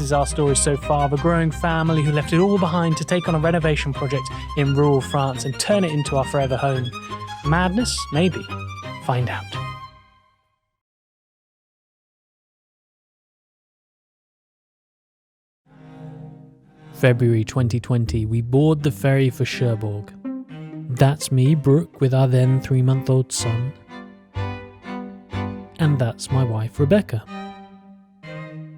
is our story so far of a growing family who left it all behind to take on a renovation project in rural France and turn it into our forever home. Madness? Maybe. Find out. February 2020, we board the ferry for Cherbourg. That's me, Brooke, with our then 3-month-old son. And that's my wife, Rebecca.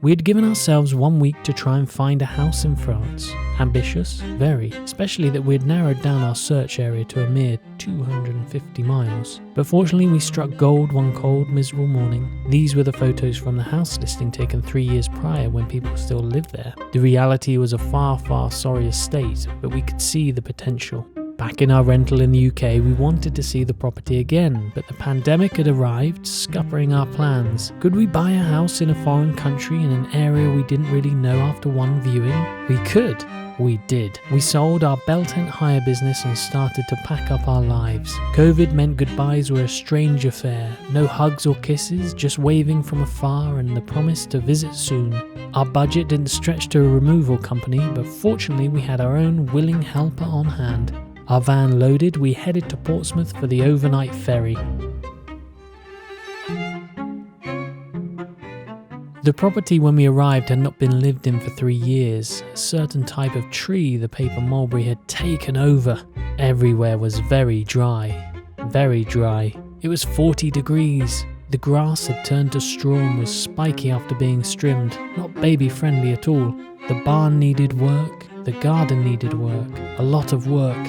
We had given ourselves 1 week to try and find a house in France. Ambitious, very, especially that we had narrowed down our search area to a mere 250 miles. But fortunately we struck gold one cold, miserable morning. These were the photos from the house listing taken 3 years prior when people still lived there. The reality was a far, far sorrier state, but we could see the potential. Back in our rental in the UK, we wanted to see the property again, but the pandemic had arrived, scuppering our plans. Could we buy a house in a foreign country in an area we didn't really know after one viewing? We could. We did. We sold our bell tent hire business and started to pack up our lives. COVID meant goodbyes were a strange affair. No hugs or kisses, just waving from afar and the promise to visit soon. Our budget didn't stretch to a removal company, but fortunately we had our own willing helper on hand. Our van loaded, we headed to Portsmouth for the overnight ferry. The property when we arrived had not been lived in for 3 years. A certain type of tree, the paper mulberry, had taken over. Everywhere was very dry. Very dry. It was 40 degrees. The grass had turned to straw and was spiky after being trimmed. Not baby friendly at all. The barn needed work. The garden needed work. A lot of work.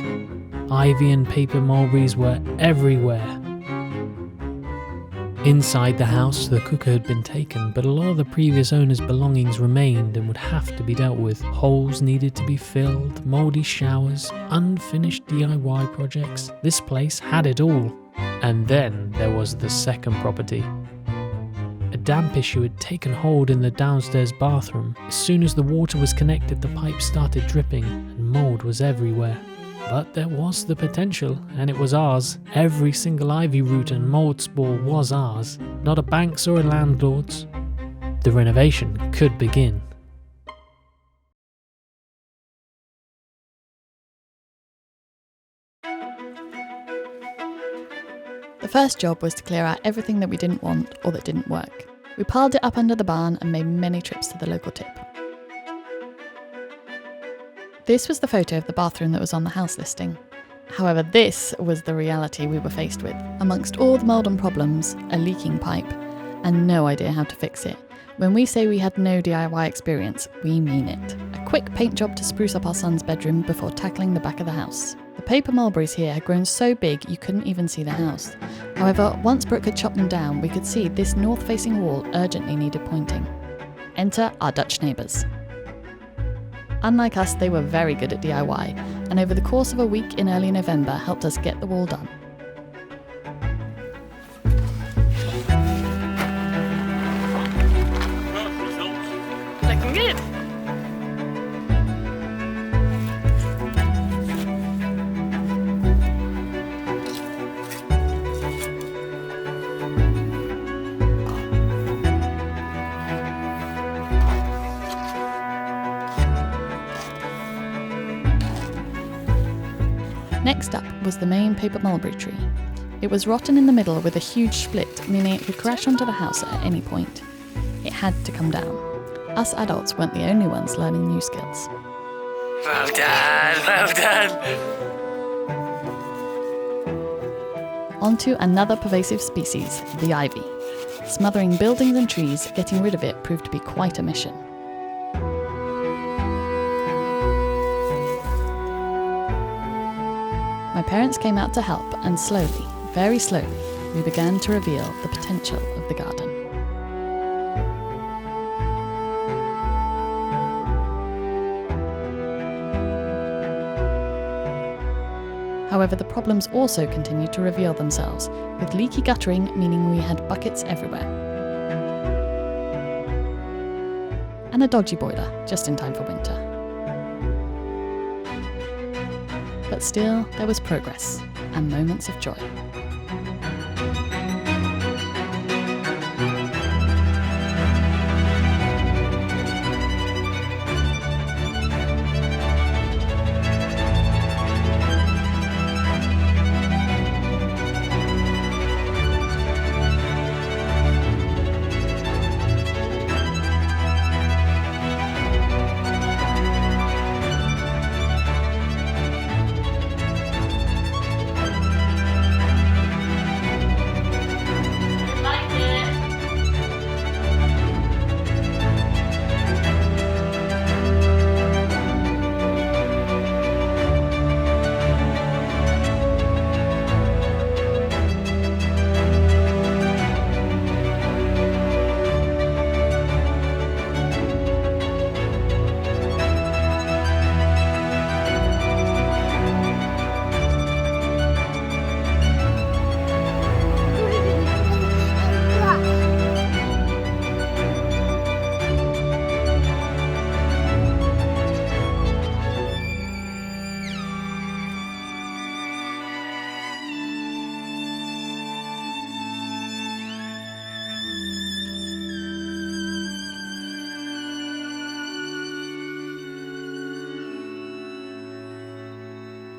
Ivy and paper mulberries were everywhere. Inside the house, the cooker had been taken, but a lot of the previous owner's belongings remained and would have to be dealt with. Holes needed to be filled, mouldy showers, unfinished DIY projects. This place had it all. And then there was the second property. A damp issue had taken hold in the downstairs bathroom. As soon as the water was connected, the pipe started dripping and mould was everywhere. But there was the potential, and it was ours. Every single ivy root and mould spore was ours, not a bank's or a landlord's. The renovation could begin. The first job was to clear out everything that we didn't want or that didn't work. We piled it up under the barn and made many trips to the local tip. This was the photo of the bathroom that was on the house listing. However, this was the reality we were faced with. Amongst all the mould and problems, a leaking pipe, and no idea how to fix it. When we say we had no DIY experience, we mean it. A quick paint job to spruce up our son's bedroom before tackling the back of the house. The paper mulberries here had grown so big you couldn't even see the house. However, once Brooke had chopped them down, we could see this north-facing wall urgently needed pointing. Enter our Dutch neighbours. Unlike us, they were very good at DIY, and over the course of a week in early November helped us get the wall done. Looking good! Next up was the main paper mulberry tree. It was rotten in the middle with a huge split, meaning it could crash onto the house at any point. It had to come down. Us adults weren't the only ones learning new skills. Well done, well done. Onto another pervasive species, the ivy. Smothering buildings and trees, getting rid of it proved to be quite a mission. My parents came out to help, and slowly, very slowly, we began to reveal the potential of the garden. However, the problems also continued to reveal themselves, with leaky guttering meaning we had buckets everywhere. And a dodgy boiler, just in time for winter. But still, there was progress, and moments of joy.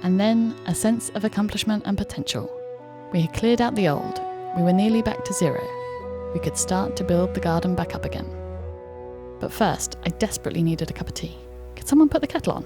And then a sense of accomplishment and potential. We had cleared out the old. We were nearly back to zero. We could start to build the garden back up again. But first, I desperately needed a cup of tea. Could someone put the kettle on?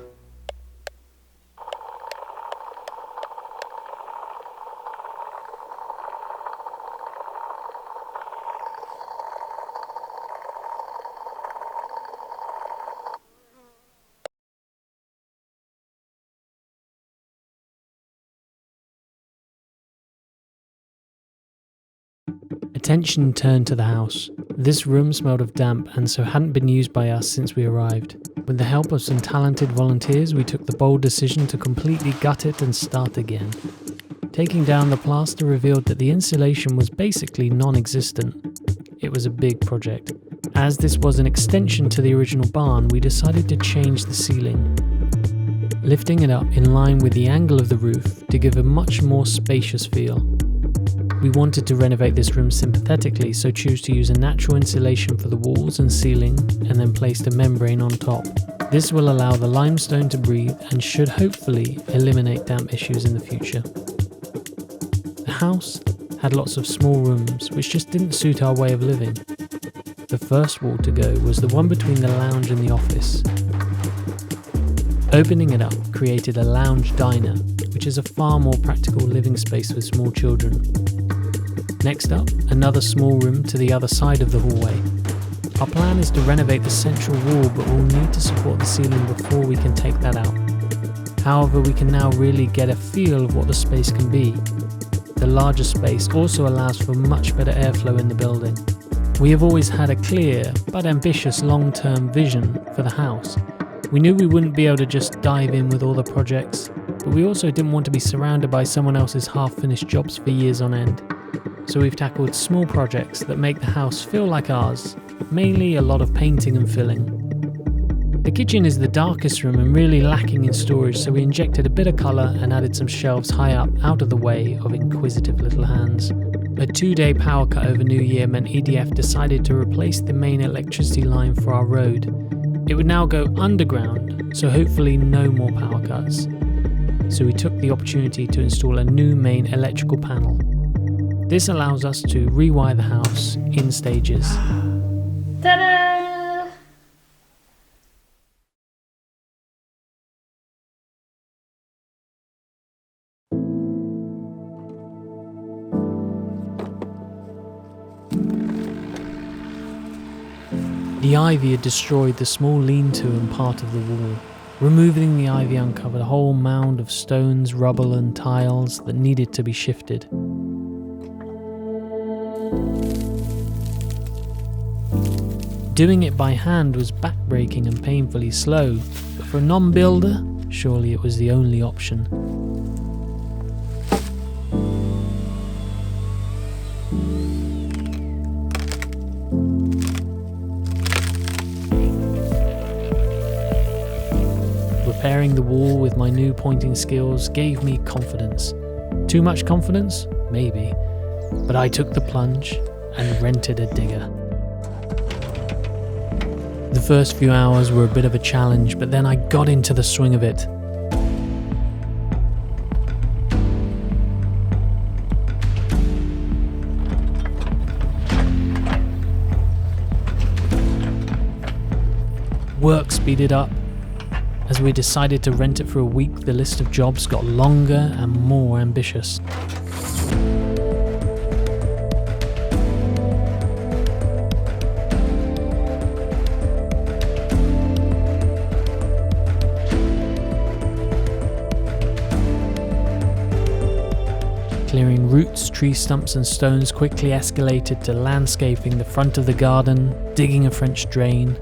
Attention turned to the house. This room smelled of damp and so hadn't been used by us since we arrived. With the help of some talented volunteers, we took the bold decision to completely gut it and start again. Taking down the plaster revealed that the insulation was basically non-existent. It was a big project. As this was an extension to the original barn, we decided to change the ceiling, lifting it up in line with the angle of the roof to give a much more spacious feel. We wanted to renovate this room sympathetically, so chose to use a natural insulation for the walls and ceiling and then placed a membrane on top. This will allow the limestone to breathe and should hopefully eliminate damp issues in the future. The house had lots of small rooms which just didn't suit our way of living. The first wall to go was the one between the lounge and the office. Opening it up created a lounge diner, which is a far more practical living space with small children. Next up, another small room to the other side of the hallway. Our plan is to renovate the central wall, but we'll need to support the ceiling before we can take that out. However, we can now really get a feel of what the space can be. The larger space also allows for much better airflow in the building. We have always had a clear but ambitious long-term vision for the house. We knew we wouldn't be able to just dive in with all the projects, but we also didn't want to be surrounded by someone else's half-finished jobs for years on end. So we've tackled small projects that make the house feel like ours, mainly a lot of painting and filling. The kitchen is the darkest room and really lacking in storage, so we injected a bit of colour and added some shelves high up out of the way of inquisitive little hands. A 2-day power cut over New Year meant EDF decided to replace the main electricity line for our road. It would now go underground, so hopefully no more power cuts. So we took the opportunity to install a new main electrical panel. This allows us to rewire the house in stages. Ta-da! The ivy had destroyed the small lean-to and part of the wall. Removing the ivy uncovered a whole mound of stones, rubble and tiles that needed to be shifted. Doing it by hand was backbreaking and painfully slow, but for a non-builder, surely it was the only option. Repairing the wall with my new pointing skills gave me confidence. Too much confidence? Maybe. But I took the plunge and rented a digger. The first few hours were a bit of a challenge, but then I got into the swing of it. Work speeded up. As we decided to rent it for a week, the list of jobs got longer and more ambitious. Clearing roots, tree stumps and stones quickly escalated to landscaping the front of the garden, digging a French drain,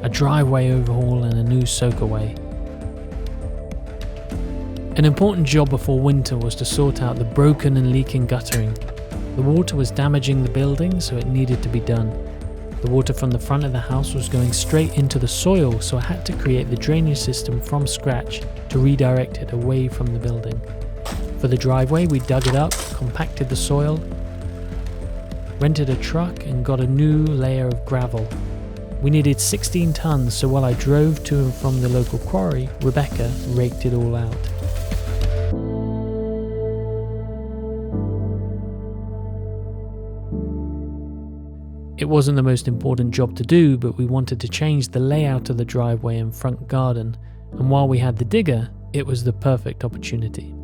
a driveway overhaul and a new soakaway. An important job before winter was to sort out the broken and leaking guttering. The water was damaging the building, so it needed to be done. The water from the front of the house was going straight into the soil, so I had to create the drainage system from scratch to redirect it away from the building. For the driveway, we dug it up, compacted the soil, rented a truck and got a new layer of gravel. We needed 16 tons, so while I drove to and from the local quarry, Rebecca raked it all out. It wasn't the most important job to do, but we wanted to change the layout of the driveway and front garden, and while we had the digger, it was the perfect opportunity.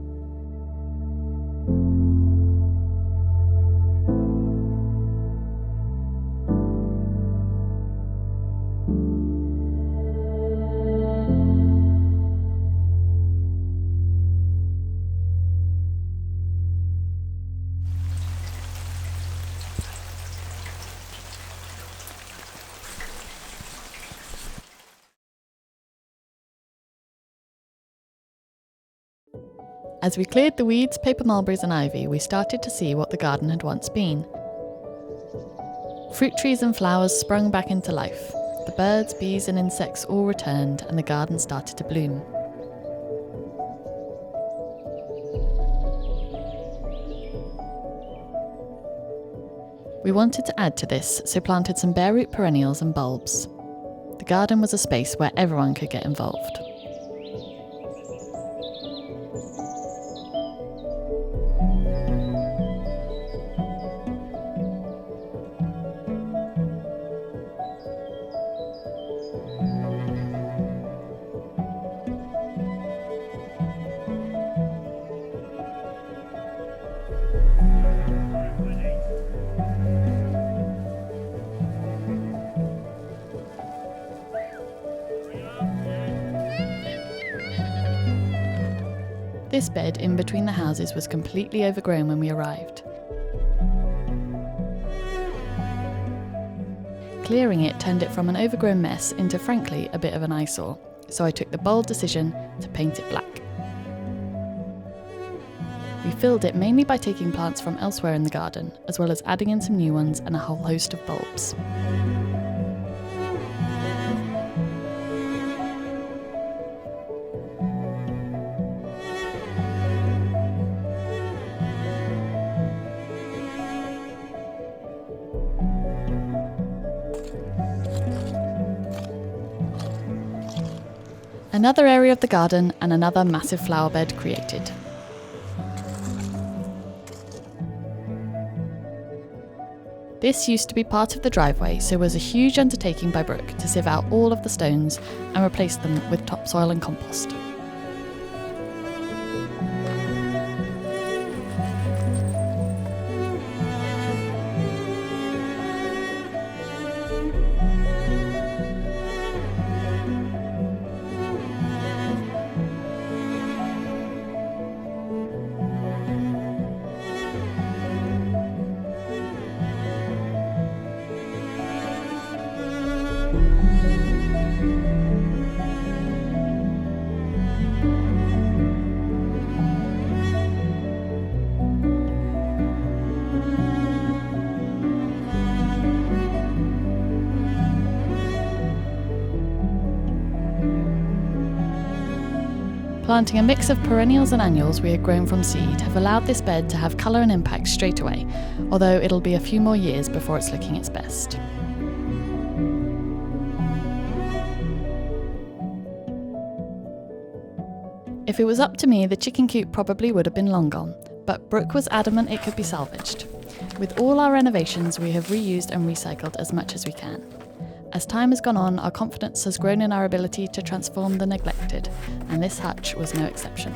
As we cleared the weeds, paper mulberries and ivy, we started to see what the garden had once been. Fruit trees and flowers sprung back into life. The birds, bees and insects all returned, and the garden started to bloom. We wanted to add to this, so planted some bare root perennials and bulbs. The garden was a space where everyone could get involved. This bed in between the houses was completely overgrown when we arrived. Clearing it turned it from an overgrown mess into, frankly, a bit of an eyesore, so I took the bold decision to paint it black. We filled it mainly by taking plants from elsewhere in the garden, as well as adding in some new ones and a whole host of bulbs. Another area of the garden and another massive flower bed created. This used to be part of the driveway, so was a huge undertaking by Brooke to sieve out all of the stones and replace them with topsoil and compost. Planting a mix of perennials and annuals we had grown from seed have allowed this bed to have colour and impact straight away, although it'll be a few more years before it's looking its best. If it was up to me, the chicken coop probably would have been long gone, but Brooke was adamant it could be salvaged. With all our renovations, we have reused and recycled as much as we can. As time has gone on, our confidence has grown in our ability to transform the neglected, and this hutch was no exception.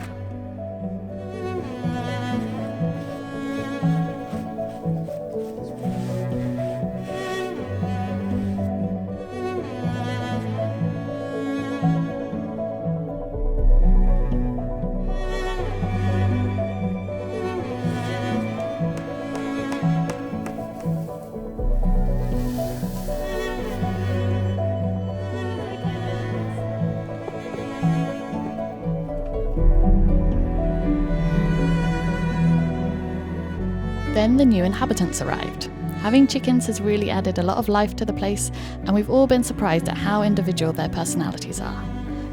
Then the new inhabitants arrived. Having chickens has really added a lot of life to the place, and we've all been surprised at how individual their personalities are.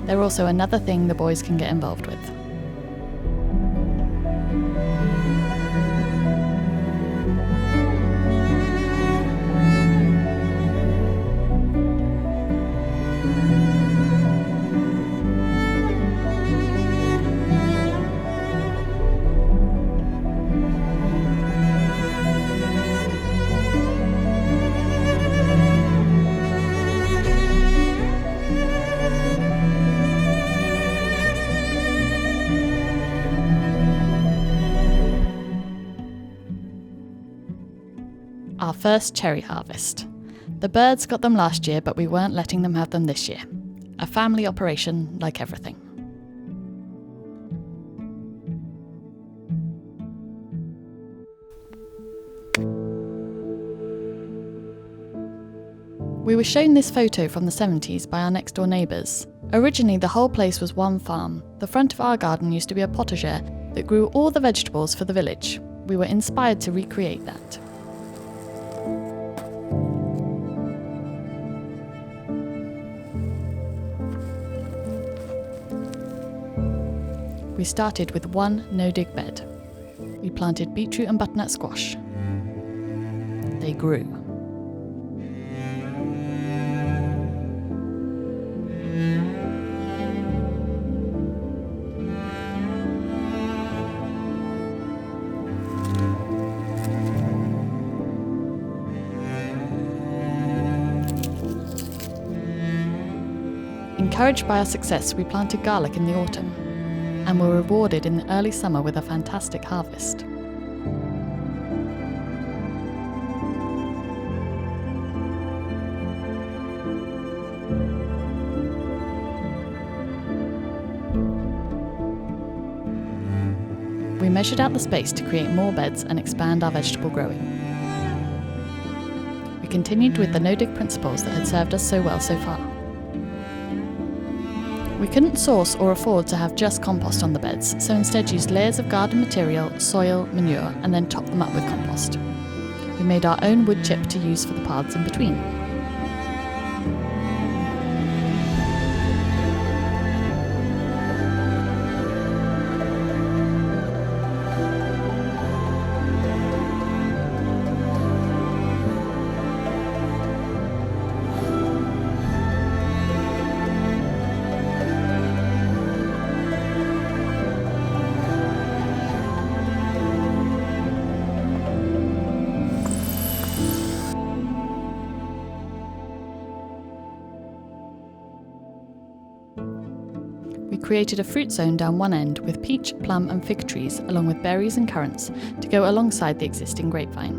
They're also another thing the boys can get involved with. Our first cherry harvest. The birds got them last year, but we weren't letting them have them this year. A family operation, like everything. We were shown this photo from the 70s by our next door neighbours. Originally, the whole place was one farm. The front of our garden used to be a potager that grew all the vegetables for the village. We were inspired to recreate that. We started with one no-dig bed. We planted beetroot and butternut squash. They grew. Encouraged by our success, we planted garlic in the autumn, and were rewarded in the early summer with a fantastic harvest. We measured out the space to create more beds and expand our vegetable growing. We continued with the no-dig principles that had served us so well so far. We couldn't source or afford to have just compost on the beds, so instead used layers of garden material, soil, manure, and then topped them up with compost. We made our own wood chip to use for the paths in between. We created a fruit zone down one end with peach, plum and fig trees along with berries and currants to go alongside the existing grapevine.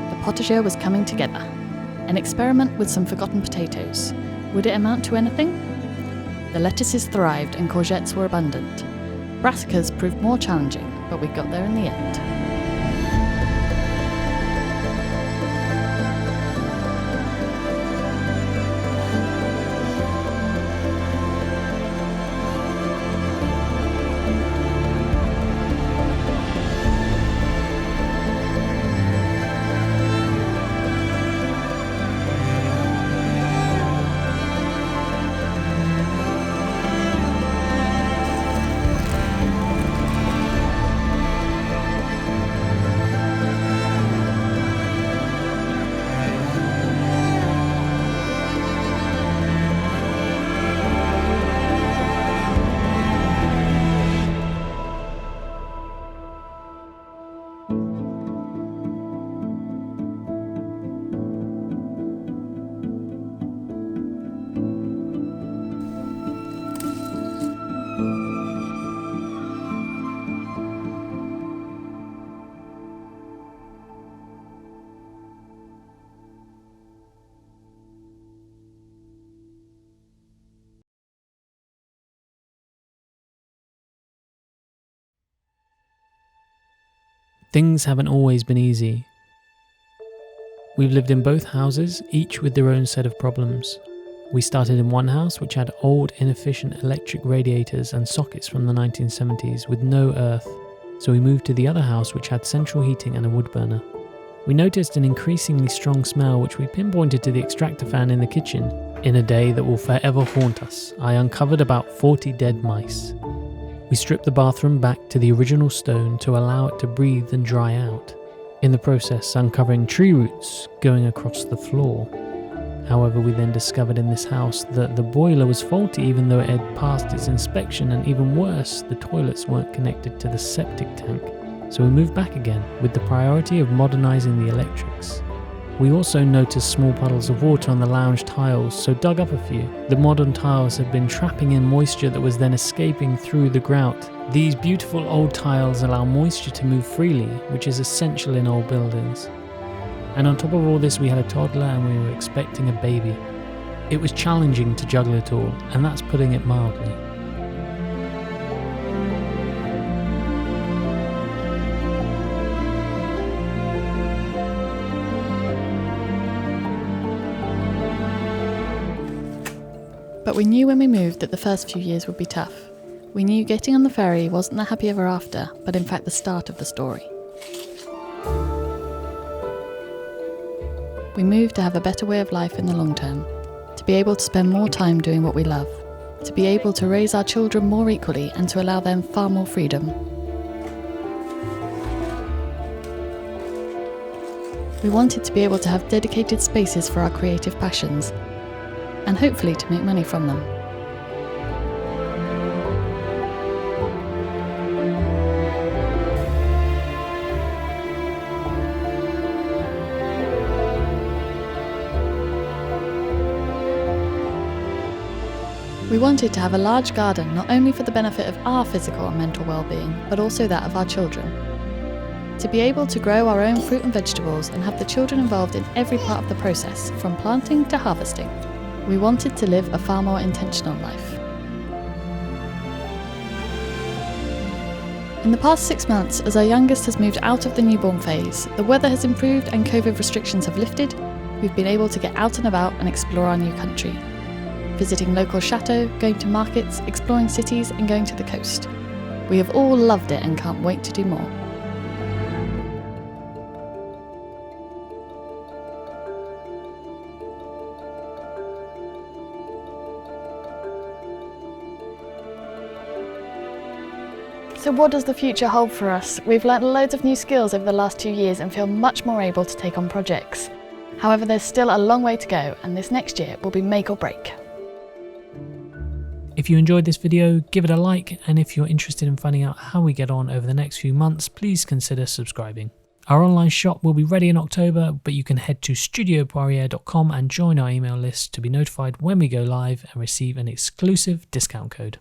The potager was coming together. An experiment with some forgotten potatoes. Would it amount to anything? The lettuces thrived and courgettes were abundant. Brassicas proved more challenging, but we got there in the end. Things haven't always been easy. We've lived in both houses, each with their own set of problems. We started in one house which had old, inefficient electric radiators and sockets from the 1970s with no earth, so we moved to the other house which had central heating and a wood burner. We noticed an increasingly strong smell which we pinpointed to the extractor fan in the kitchen. In a day that will forever haunt us, I uncovered about 40 dead mice. We stripped the bathroom back to the original stone to allow it to breathe and dry out, in the process uncovering tree roots going across the floor. However, we then discovered in this house that the boiler was faulty even though it had passed its inspection, and even worse, the toilets weren't connected to the septic tank. So we moved back again with the priority of modernising the electrics. We also noticed small puddles of water on the lounge tiles, so dug up a few. The modern tiles had been trapping in moisture that was then escaping through the grout. These beautiful old tiles allow moisture to move freely, which is essential in old buildings. And on top of all this, we had a toddler and we were expecting a baby. It was challenging to juggle it all, and that's putting it mildly. But we knew when we moved that the first few years would be tough. We knew getting on the ferry wasn't the happy ever after, but in fact the start of the story. We moved to have a better way of life in the long term, to be able to spend more time doing what we love, to be able to raise our children more equally and to allow them far more freedom. We wanted to be able to have dedicated spaces for our creative passions, and hopefully to make money from them. We wanted to have a large garden not only for the benefit of our physical and mental well-being, but also that of our children. To be able to grow our own fruit and vegetables and have the children involved in every part of the process, from planting to harvesting. We wanted to live a far more intentional life. In the past 6 months, as our youngest has moved out of the newborn phase, the weather has improved and COVID restrictions have lifted, we've been able to get out and about and explore our new country. Visiting local chateaux, going to markets, exploring cities and going to the coast. We have all loved it and can't wait to do more. So what does the future hold for us? We've learnt loads of new skills over the last 2 years and feel much more able to take on projects. However, there's still a long way to go, and this next year will be make or break. If you enjoyed this video, give it a like, and if you're interested in finding out how we get on over the next few months, please consider subscribing. Our online shop will be ready in October, but you can head to studiopoirier.com and join our email list to be notified when we go live and receive an exclusive discount code.